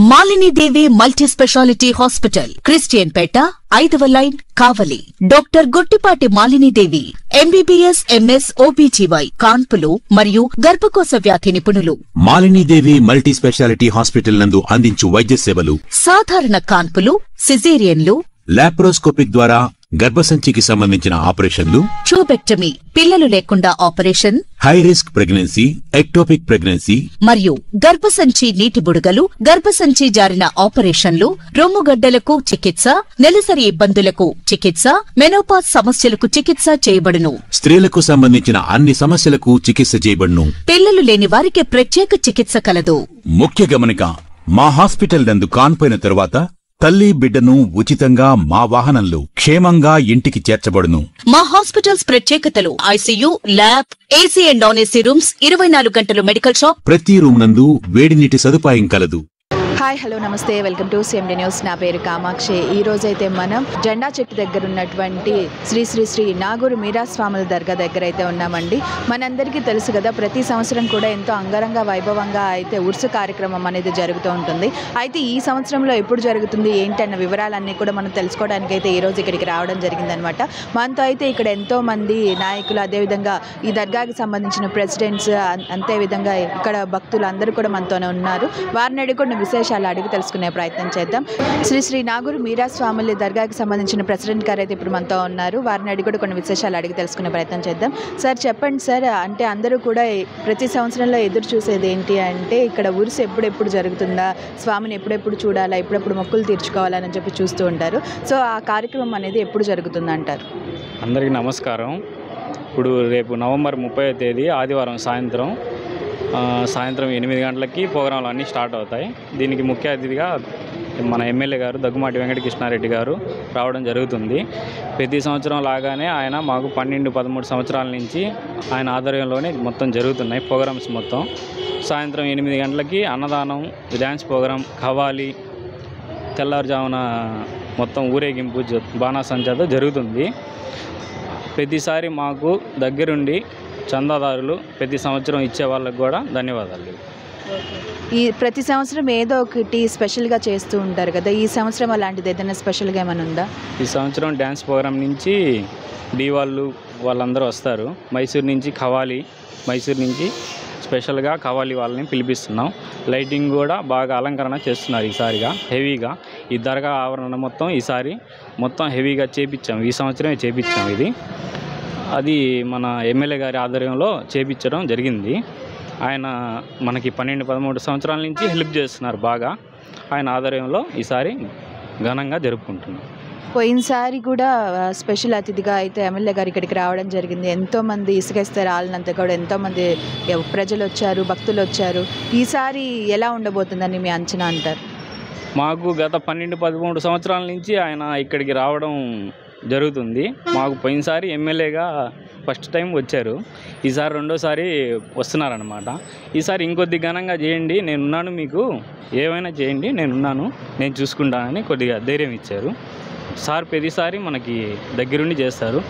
మాలిని దేవి multi speciality hospital, Christian పేట, 5వ line, కావలి. Doctor Guttipati Malini దేవి, MBBS, MS, OBGY, కాన్పులు మరియు గర్భకోశ వ్యాధి నిపుణులు. మాలిని దేవి మల్టీ స్పెషాలిటీ హాస్పిటల్ నందు అందించు వైద్య సేవలు: సాధారణ కాన్పులు, సిజేరియన్లు, లాప్రోస్కోపిక్ ద్వారా గర్భసంచికి సంబంధించిన ఆపరేషన్లు, ట్యూబెక్టమీ, పిల్లలు లేకుండా operation, high risk pregnancy, ectopic pregnancy మరియు గర్భసంచి నీటి బుడగలు, గర్భసంచి జారిన ఆపరేషన్లు, రొమ్ముగడ్డలకు చికిత్స, నెలసరి ఇబ్బందులకు చికిత్స, మెనోపాజ్ సమస్యలకు చికిత్స చేయబడును. స్త్రీలకు సంబంధించిన అన్ని సమస్యలకు చికిత్స చేయబడును. పిల్లలు లేని వారికి ప్రత్యేక చికిత్స కలదు. ముఖ్య గమనిక: మా హాస్పిటల్ నందు కాన్పోయిన తరువాత తల్లి బిడ్డను ఉచితంగా మా వాహనంలో క్షేమంగా ఇంటికి చేర్చబడును. మా హాస్పిటల్స్ ప్రత్యేకతలు: ICU, lab, AC and non AC rooms, 24 గంటలు మెడికల్ షాప్, ప్రతి రూమ్ నందు వేడి నీటి సదుపాయం కలదు. హాయ్, హలో, నమస్తే, వెల్కమ్ టు సిఎండి న్యూస్. నా పేరు కామాక్షి. ఈ రోజైతే మనం జెండా చెట్టు దగ్గర ఉన్నటువంటి శ్రీ శ్రీ శ్రీ నాగూరు మీరాస్వాముల దర్గా దగ్గర అయితే ఉన్నామండి. మనందరికీ తెలుసు కదా, ప్రతి సంవత్సరం కూడా ఎంతో అంగరంగ వైభవంగా అయితే ఉర్సు కార్యక్రమం అనేది జరుగుతూ ఉంటుంది. అయితే ఈ సంవత్సరంలో ఎప్పుడు జరుగుతుంది ఏంటి అన్న వివరాలన్నీ కూడా మనం తెలుసుకోవడానికి అయితే ఈరోజు ఇక్కడికి రావడం జరిగిందనమాట. మనతో అయితే ఇక్కడ ఎంతో మంది నాయకులు, అదేవిధంగా ఈ దర్గాకి సంబంధించిన ప్రెసిడెంట్స్, అంతేవిధంగా ఇక్కడ భక్తులు అందరూ కూడా మనతోనే ఉన్నారు. వారిని అడిగి కొన్ని విశేషాలు అడిగి తెలుసుకునే ప్రయత్నం చేద్దాం. శ్రీ శ్రీ నాగూరు మీరాస్వాముల దర్గాకి సంబంధించిన ప్రెసిడెంట్ గారు అయితే ఇప్పుడు మనతో ఉన్నారు. వారిని అడిగి కూడా కొన్ని విశేషాలు అడిగి తెలుసుకునే ప్రయత్నం చేద్దాం. సార్, చెప్పండి సార్, అంటే అందరూ కూడా ప్రతి సంవత్సరంలో ఎదురు చూసేది ఏంటి అంటే ఇక్కడ ఉరుసు ఎప్పుడెప్పుడు జరుగుతుందా, స్వామిని ఎప్పుడెప్పుడు చూడాలా, ఎప్పుడెప్పుడు మొక్కులు తీర్చుకోవాలని చెప్పి చూస్తూ ఉంటారు. సో ఆ కార్యక్రమం అనేది ఎప్పుడు జరుగుతుంది అంటారు? అందరికీ నమస్కారం. ఇప్పుడు రేపు నవంబర్ 30వ తేదీ ఆదివారం సాయంత్రం 8 గంటలకి ప్రోగ్రాంలు అన్నీ స్టార్ట్ అవుతాయి. దీనికి ముఖ్య అతిథిగా మన ఎమ్మెల్యే గారు దగ్గుమాటి వెంకటకృష్ణారెడ్డి గారు రావడం జరుగుతుంది. ప్రతి సంవత్సరం లాగానే ఆయన మాకు 12-13 సంవత్సరాల నుంచి ఆయన ఆధ్వర్యంలోనే మొత్తం జరుగుతున్నాయి ప్రోగ్రామ్స్ మొత్తం. సాయంత్రం 8 గంటలకి అన్నదానం, డ్యాన్స్ ప్రోగ్రాం, ఖవాలీ, తెల్లారుజామున మొత్తం ఊరేగింపు బాణాసంచాతో జరుగుతుంది. ప్రతిసారి మాకు దగ్గరుండి చందాదారులు ప్రతి సంవత్సరం ఇచ్చే వాళ్ళకు కూడా ధన్యవాదాలు. ఈ ప్రతి సంవత్సరం ఏదో ఒకటి స్పెషల్గా చేస్తూ ఉంటారు కదా, ఈ సంవత్సరం అలాంటిది ఏదైనా స్పెషల్గా ఏమైనా ఉందా? ఈ సంవత్సరం డ్యాన్స్ ప్రోగ్రాం నుంచి వాళ్ళందరూ వస్తారు. మైసూరు నుంచి ఖవాలీ, మైసూరు నుంచి స్పెషల్గా ఖవాలీ వాళ్ళని పిలిపిస్తున్నాం. లైటింగ్ కూడా బాగా అలంకరణ చేస్తున్నారు ఈసారిగా హెవీగా. ఈ దర్గా ఆవరణ మొత్తం ఈసారి మొత్తం హెవీగా చేపించాం. ఈ సంవత్సరమే చేపించాం. అది మన ఎమ్మెల్యే గారి ఆధ్వర్యంలో చేపించడం జరిగింది. ఆయన మనకి 12-13 సంవత్సరాల నుంచి హెల్ప్ చేస్తున్నారు బాగా. ఆయన ఆధ్వర్యంలో ఈసారి ఘనంగా జరుపుకుంటున్నాం. పోయినసారి కూడా స్పెషల్ అతిథిగా అయితే ఎమ్మెల్యే గారు ఇక్కడికి రావడం జరిగింది. ఎంతోమంది ఇసుకేస్తే రాలినంత కూడా ఎంతోమంది ప్రజలు వచ్చారు, భక్తులు వచ్చారు. ఈసారి ఎలా ఉండబోతుందని మీ అంచనా అంటారు? మాకు గత 12-13 సంవత్సరాల నుంచి ఆయన ఇక్కడికి రావడం జరుగుతుంది. మాకు పోయినసారి ఎమ్మెల్యేగా ఫస్ట్ టైం వచ్చారు, ఈసారి రెండోసారి వస్తున్నారనమాట. ఈసారి ఇంకొద్ది ఘనంగా చేయండి, నేనున్నాను, మీకు ఏమైనా చేయండి, నేనున్నాను, నేను చూసుకుంటానని కొద్దిగా ధైర్యం ఇచ్చారు సార్. ప్రతిసారి మనకి దగ్గరుండి చేస్తారు.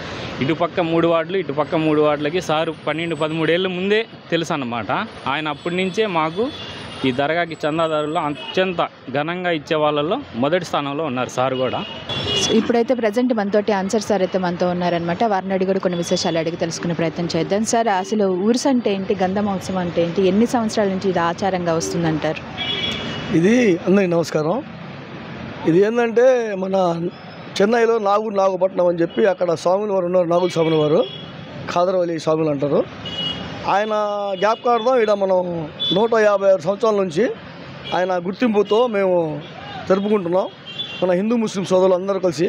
ఇటుపక్క 3 వార్డులు, ఇటుపక్క 3 వార్డులకి సారు 12-13 ఏళ్ళ ముందే తెలుసు అన్నమాట. ఆయన అప్పటి నుంచే మాకు ఈ దర్గాకి చందాదారుల్లో అత్యంత ఘనంగా ఇచ్చే వాళ్ళల్లో మొదటి స్థానంలో ఉన్నారు సార్ కూడా. ఇప్పుడైతే ప్రజెంట్ మనతోటి ఆన్సర్ సార్ అయితే మనతో ఉన్నారనమాట. వారిని అడిగి కూడా కొన్ని విశేషాలు అడిగి తెలుసుకునే ప్రయత్నం చేద్దాం. సార్, అసలు ఉరుసు అంటే ఏంటి, గంధ మహోత్సవం అంటే ఏంటి, ఎన్ని సంవత్సరాల నుంచి ఇది ఆచారంగా వస్తుందంటారు? ఇది అందరికీ నమస్కారం. ఇది ఏంటంటే మన చెన్నైలో నాగపట్నం అని చెప్పి అక్కడ స్వాములు వారు ఉన్నారు. నాగుల స్వాముల వారు, ఖాదరవల్లి స్వాములు అంటారు. ఆయన జ్ఞాపకార్థం ఇక్కడ మనం 156 సంవత్సరాల నుంచి ఆయన గుర్తింపుతో మేము జరుపుకుంటున్నాం, మన హిందూ ముస్లిం సోదరులు అందరూ కలిసి.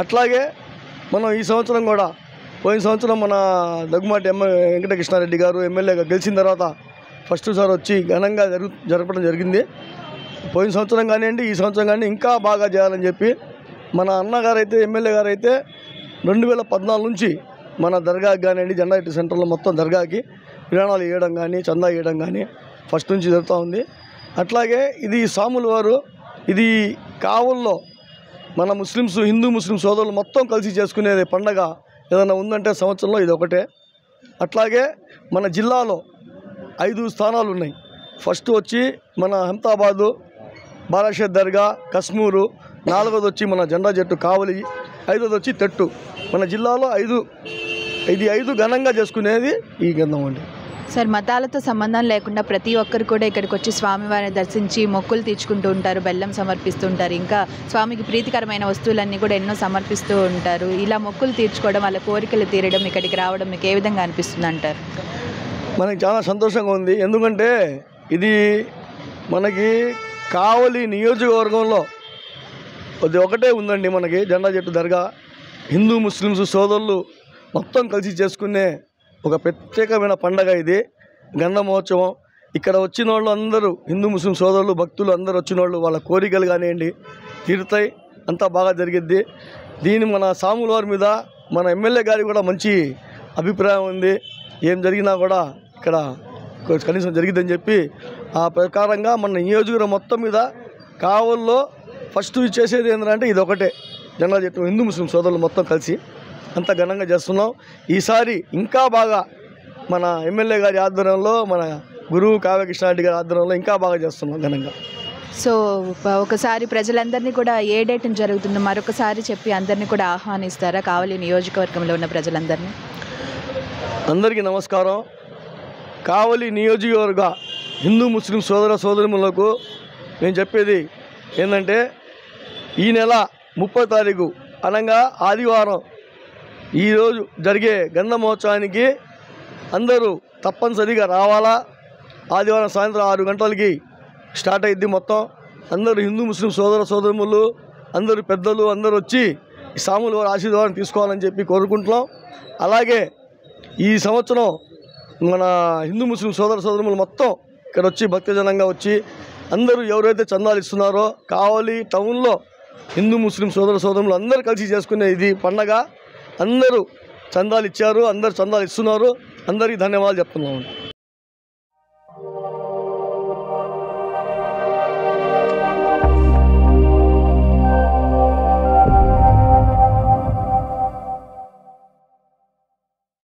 అట్లాగే మనం ఈ సంవత్సరం కూడా, పోయిన సంవత్సరం మన దగ్గుమాటి వెంకటకృష్ణారెడ్డి గారు ఎమ్మెల్యేగా గెలిచిన తర్వాత ఫస్ట్ సారి వచ్చి ఘనంగా జరపడం జరిగింది. పోయిన సంవత్సరం కానివ్వండి, ఈ సంవత్సరం కానీ ఇంకా బాగా చేయాలని చెప్పి మన అన్నగారు అయితే, ఎమ్మెల్యే గారు అయితే 2014 నుంచి మన దర్గాకి కానివ్వండి, జెండా ఇటు సెంటర్లో మొత్తం దర్గాకి విరాణాలు వేయడం కానీ, చందా వేయడం కానీ ఫస్ట్ నుంచి జరుగుతూ ఉంది. అట్లాగే ఇది స్వాముల వారు, ఇది కావుల్లో మన ముస్లిమ్స్, హిందూ ముస్లిం సోదరులు మొత్తం కలిసి చేసుకునేది పండగ ఏదైనా ఉందంటే సంవత్సరంలో ఇది ఒకటే. అట్లాగే మన జిల్లాలో 5 స్థానాలు ఉన్నాయి. ఫస్ట్ వచ్చి మన అహ్మదాబాదు, బారాషేద్ దర్గా, కశ్మూరు, 4వది వచ్చి మన జెండా చెట్టు కావలి, 5వది వచ్చి తెట్టు. మన జిల్లాలో 5 ఘనంగా చేసుకునేది ఈ గంధం అండి. సార్, మతాలతో సంబంధం లేకుండా ప్రతి ఒక్కరు కూడా ఇక్కడికి వచ్చి స్వామివారిని దర్శించి మొక్కులు తీర్చుకుంటూ ఉంటారు, బెల్లం సమర్పిస్తూ ఉంటారు, ఇంకా స్వామికి ప్రీతికరమైన వస్తువులన్నీ కూడా ఎన్నో సమర్పిస్తూ ఉంటారు. ఇలా మొక్కులు తీర్చుకోవడం, వాళ్ళ కోరికలు తీరడం, ఇక్కడికి రావడం మీకు ఏ విధంగా అనిపిస్తుంది అంటారు? మనకి చాలా సంతోషంగా ఉంది. ఎందుకంటే ఇది మనకి కావలి నియోజకవర్గంలో అది ఒకటే ఉందండి. మనకి జెండా చెట్టు దర్గా హిందూ ముస్లిమ్స్ సోదరులు మొత్తం కలిసి చేసుకునే ఒక ప్రత్యేకమైన పండగ ఇది, గంధ మహోత్సవం. ఇక్కడ వచ్చిన వాళ్ళు అందరూ హిందూ ముస్లిం సోదరులు, భక్తులు అందరూ వచ్చిన వాళ్ళు వాళ్ళ కోరికలు కానివ్వండి తీరుతాయి, అంతా బాగా జరిగిద్ది. దీని మన సాముల వారి మీద మన ఎమ్మెల్యే గారికి కూడా మంచి అభిప్రాయం ఉంది. ఏం జరిగినా కూడా ఇక్కడ కనీసం జరిగిద్దని చెప్పి ఆ ప్రకారంగా మన నియోజకవర్గం మొత్తం మీద కావల్లో ఫస్ట్ చేసేది ఏంటంటే ఇది ఒకటే, జెండా చెట్టు హిందూ ముస్లిం సోదరులు మొత్తం కలిసి అంత ఘనంగా చేస్తున్నాం. ఈసారి ఇంకా బాగా మన ఎమ్మెల్యే గారి ఆధ్వర్యంలో, మన గురువు కావ్యకృష్ణారెడ్డి గారి ఆధ్వర్యంలో ఇంకా బాగా చేస్తున్నాం ఘనంగా. సో ఒకసారి ప్రజలందరినీ కూడా ఏ డేట్ని జరుగుతుందో మరొకసారి చెప్పి అందరినీ కూడా ఆహ్వానిస్తారా కావలి నియోజకవర్గంలో ఉన్న ప్రజలందరినీ? అందరికీ నమస్కారం. కావలి నియోజకవర్గ హిందూ ముస్లిం సోదరులకు నేను చెప్పేది ఏంటంటే ఈ నెల 30వ తారీఖు అనగా ఆదివారం ఈరోజు జరిగే గంధ మహోత్సవానికి అందరూ తప్పనిసరిగా రావాలా. ఆదివారం సాయంత్రం 6 గంటలకి స్టార్ట్ అయ్యిద్ది. మొత్తం అందరూ హిందూ ముస్లిం సోదరులు అందరూ పెద్దలు అందరూ వచ్చి ఈ సాముల వారి ఆశీర్వాదం తీసుకోవాలని చెప్పి కోరుకుంటున్నాం. అలాగే ఈ సంవత్సరం మన హిందూ ముస్లిం సోదరులు మొత్తం ఇక్కడ వచ్చి భక్తజనంగా వచ్చి అందరూ ఎవరైతే చందాలు ఇస్తున్నారో కావలి టౌన్లో హిందూ ముస్లిం సోదరులు అందరూ కలిసి చేసుకునే ఇది పండగ. అందరూ చందాలు ఇచ్చారు, అందరూ చందాలు ఇస్తున్నారు. అందరికీ ధన్యవాదాలు చెప్తున్నాము.